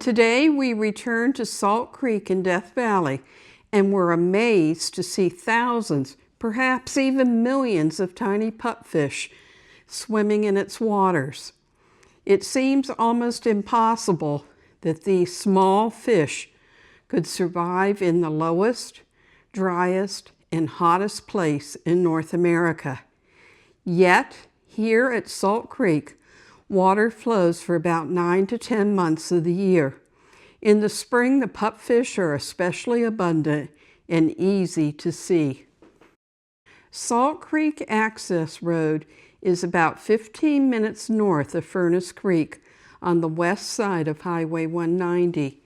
Today we return to Salt Creek in Death Valley, and we're amazed to see thousands, perhaps even millions of tiny pupfish swimming in its waters. It seems almost impossible that these small fish could survive in the lowest, driest, and hottest place in North America. Yet, here at Salt Creek, water flows for about 9 to 10 months of the year. In the spring, the pupfish are especially abundant and easy to see. Salt Creek Access Road is about 15 minutes north of Furnace Creek on the west side of Highway 190.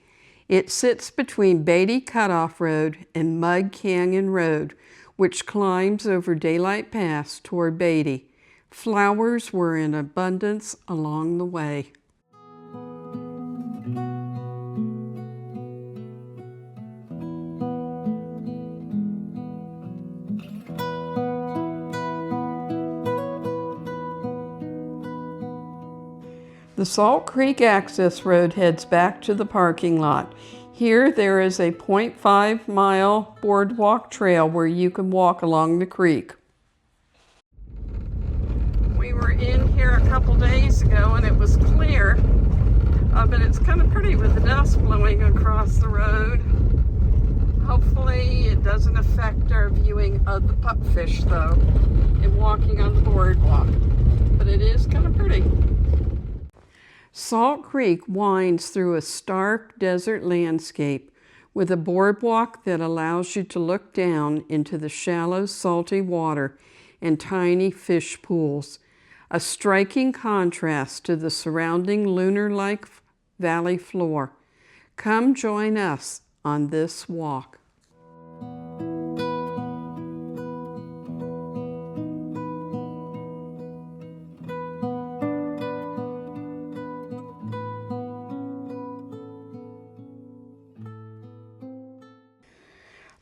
It sits between Beatty Cutoff Road and Mud Canyon Road, which climbs over Daylight Pass toward Beatty. Flowers were in abundance along the way. The Salt Creek Access Road heads back to the parking lot. Here there is a 0.5-mile boardwalk trail where you can walk along the creek. We were in here a couple days ago and it was clear, but it's kind of pretty with the dust blowing across the road. Hopefully it doesn't affect our viewing of the pupfish though in walking on the boardwalk, but it is kind of pretty. Salt Creek winds through a stark desert landscape with a boardwalk that allows you to look down into the shallow, salty water and tiny fish pools, a striking contrast to the surrounding lunar-like valley floor. Come join us on this walk.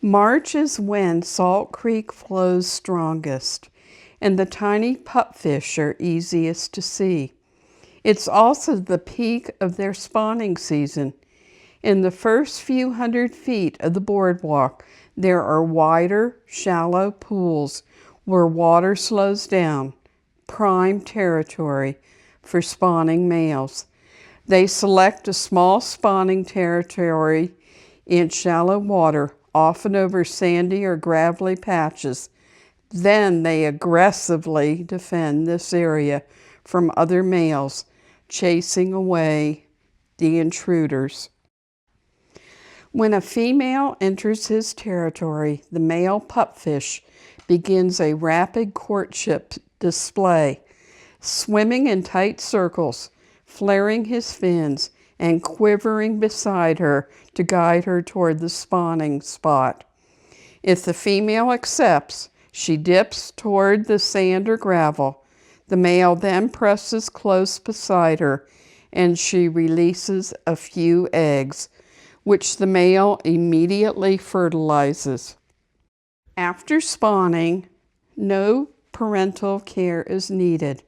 March is when Salt Creek flows strongest, and the tiny pupfish are easiest to see. It's also the peak of their spawning season. In the first few hundred feet of the boardwalk, there are wider, shallow pools where water slows down, prime territory for spawning males. They select a small spawning territory in shallow water, often over sandy or gravelly patches. Then they aggressively defend this area from other males, chasing away the intruders. When a female enters his territory, the male pupfish begins a rapid courtship display, swimming in tight circles, flaring his fins, and quivering beside her to guide her toward the spawning spot. If the female accepts, she dips toward the sand or gravel. The male then presses close beside her, and she releases a few eggs, which the male immediately fertilizes. After spawning, no parental care is needed.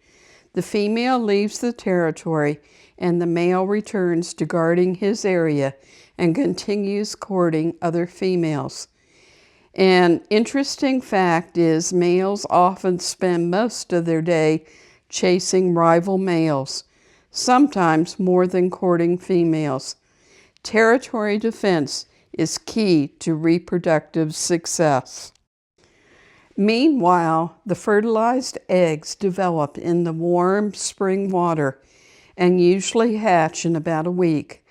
The female leaves the territory and the male returns to guarding his area and continues courting other females. An interesting fact is males often spend most of their day chasing rival males, sometimes more than courting females. Territory defense is key to reproductive success. Meanwhile, the fertilized eggs develop in the warm spring water and usually hatch in about a week.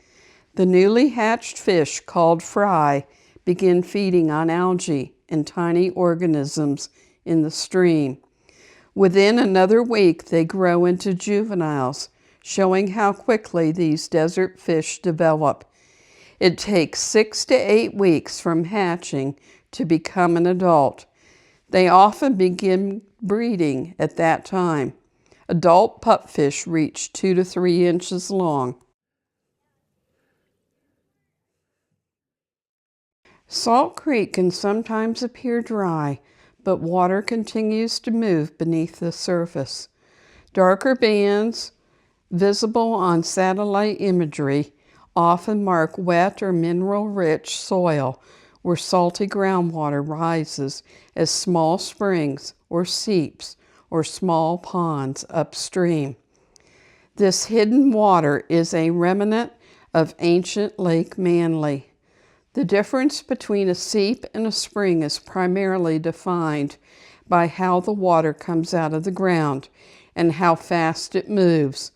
The newly hatched fish, called fry, begin feeding on algae and tiny organisms in the stream. Within another week, they grow into juveniles, showing how quickly these desert fish develop. It takes 6 to 8 weeks from hatching to become an adult. They often begin breeding at that time. Adult pupfish reach 2 to 3 inches long. Salt Creek can sometimes appear dry, but water continues to move beneath the surface. Darker bands, visible on satellite imagery, often mark wet or mineral-rich soil where salty groundwater rises as small springs or seeps or small ponds upstream. This hidden water is a remnant of ancient Lake Manly. The difference between a seep and a spring is primarily defined by how the water comes out of the ground and how fast it moves.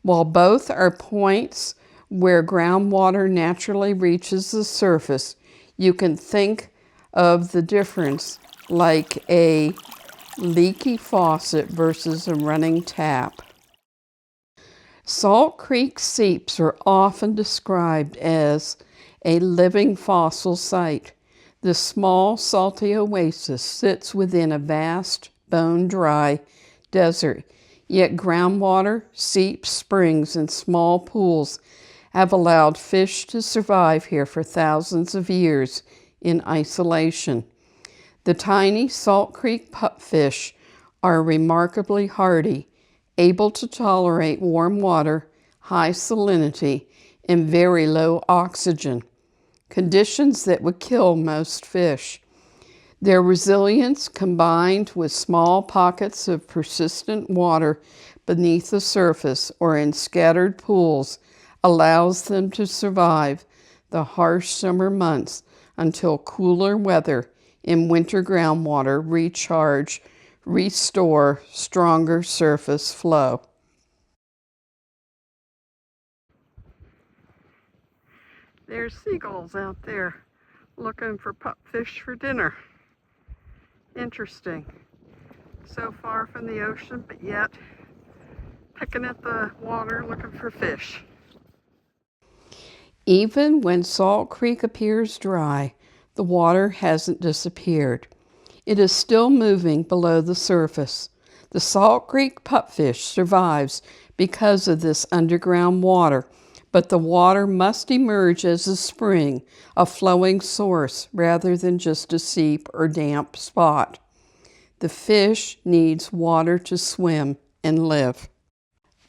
While both are points where groundwater naturally reaches the surface, you can think of the difference like a leaky faucet versus a running tap. Salt Creek seeps are often described as a living fossil site. The small, salty oasis sits within a vast, bone-dry desert, yet groundwater, seeps, springs, and small pools have allowed fish to survive here for thousands of years in isolation. The tiny Salt Creek pupfish are remarkably hardy, able to tolerate warm water, high salinity, and very low oxygen, conditions that would kill most fish. Their resilience, combined with small pockets of persistent water beneath the surface or in scattered pools, allows them to survive the harsh summer months until cooler weather and winter groundwater restore stronger surface flow. There's seagulls out there looking for pupfish for dinner. Interesting. So far from the ocean, but yet picking at the water looking for fish. Even when Salt Creek appears dry, the water hasn't disappeared. It is still moving below the surface. The Salt Creek pupfish survives because of this underground water, but the water must emerge as a spring, a flowing source, rather than just a seep or damp spot. The fish needs water to swim and live.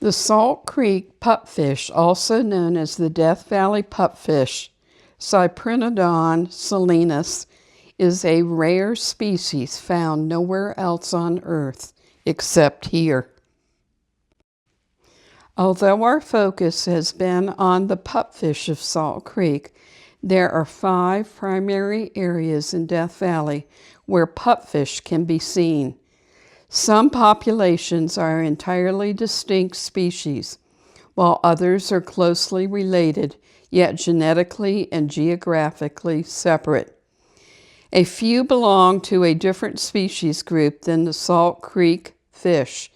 The Salt Creek pupfish, also known as the Death Valley pupfish, Cyprinodon salinus, is a rare species found nowhere else on Earth except here. Although our focus has been on the pupfish of Salt Creek, there are 5 primary areas in Death Valley where pupfish can be seen. Some populations are entirely distinct species, while others are closely related, yet genetically and geographically separate. A few belong to a different species group than the Salt Creek fish,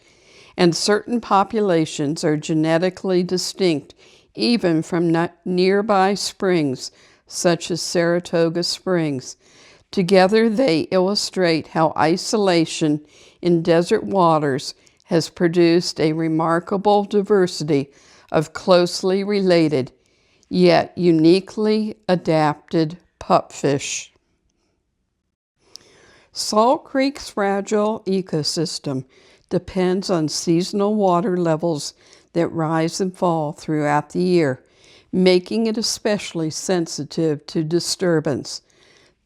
and certain populations are genetically distinct even from nearby springs, such as Saratoga Springs. Together, they illustrate how isolation in desert waters has produced a remarkable diversity of closely related, yet uniquely adapted pupfish. Salt Creek's fragile ecosystem depends on seasonal water levels that rise and fall throughout the year, making it especially sensitive to disturbance.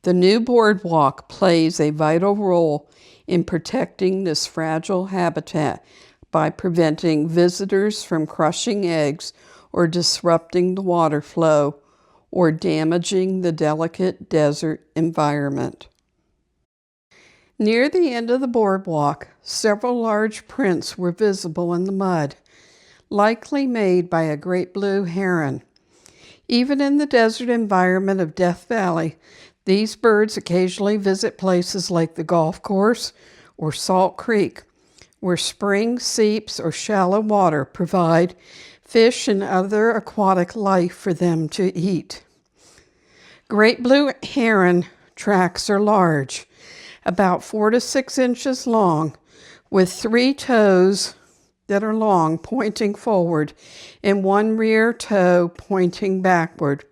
The new boardwalk plays a vital role in protecting this fragile habitat by preventing visitors from crushing eggs or disrupting the water flow or damaging the delicate desert environment. Near the end of the boardwalk, several large prints were visible in the mud, likely made by a great blue heron. Even in the desert environment of Death Valley, these birds occasionally visit places like the golf course or Salt Creek, where spring seeps or shallow water provide fish and other aquatic life for them to eat. Great blue heron tracks are large, about 4 to 6 inches long, with 3 toes that are long pointing forward and 1 rear toe pointing backward.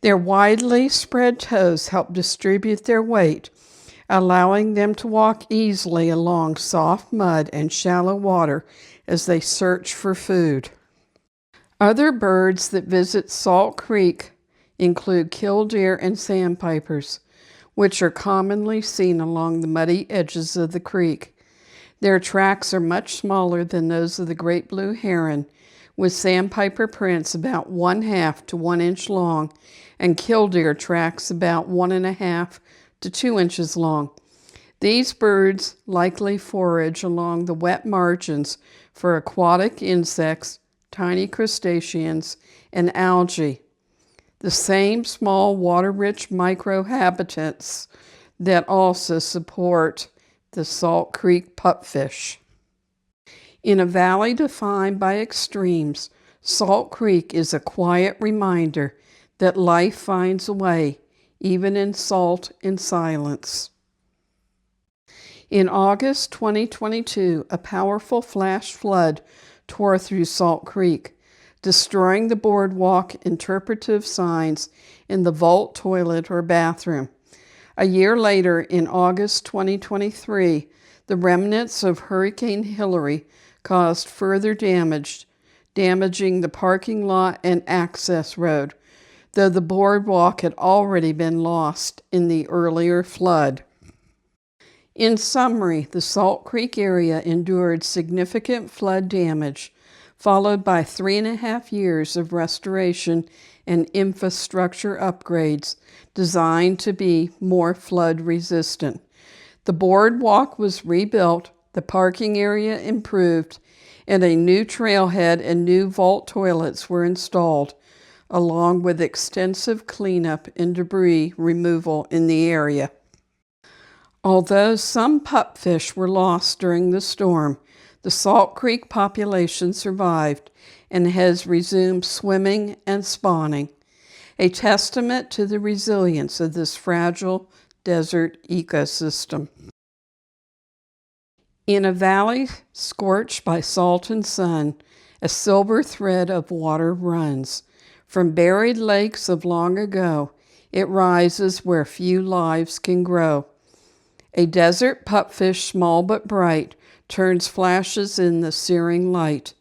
Their widely spread toes help distribute their weight, allowing them to walk easily along soft mud and shallow water as they search for food. Other birds that visit Salt Creek include killdeer and sandpipers, which are commonly seen along the muddy edges of the creek. Their tracks are much smaller than those of the great blue heron, with sandpiper prints about 1/2 to 1 inch long and killdeer tracks about 1.5 to 2 inches long. These birds likely forage along the wet margins for aquatic insects, tiny crustaceans, and algae, the same small water-rich microhabitats that also support the Salt Creek pupfish. In a valley defined by extremes, Salt Creek is a quiet reminder that life finds a way, even in salt and silence. In August 2022, a powerful flash flood tore through Salt Creek, destroying the boardwalk interpretive signs in the vault toilet or bathroom. A year later, in August 2023, the remnants of Hurricane Hilary caused further damage, damaging the parking lot and access road, though the boardwalk had already been lost in the earlier flood. In summary, the Salt Creek area endured significant flood damage, followed by 3.5 years of restoration and infrastructure upgrades designed to be more flood resistant. The boardwalk was rebuilt, the parking area improved, and a new trailhead and new vault toilets were installed, along with extensive cleanup and debris removal in the area. Although some pupfish were lost during the storm, the Salt Creek population survived and has resumed swimming and spawning, a testament to the resilience of this fragile desert ecosystem. In a valley scorched by salt and sun, a silver thread of water runs. From buried lakes of long ago, it rises where few lives can grow. A desert pupfish, small but bright, turns flashes in the searing light.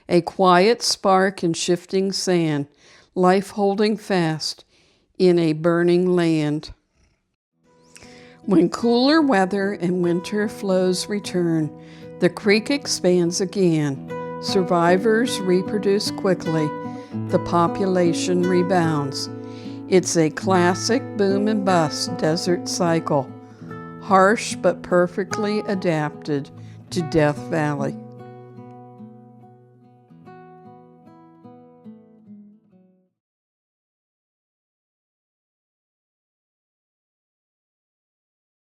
A quiet spark in shifting sand, life holding fast in a burning land. When cooler weather and winter flows return, the creek expands again. Survivors reproduce quickly. The population rebounds. It's a classic boom and bust desert cycle, harsh but perfectly adapted to Death Valley.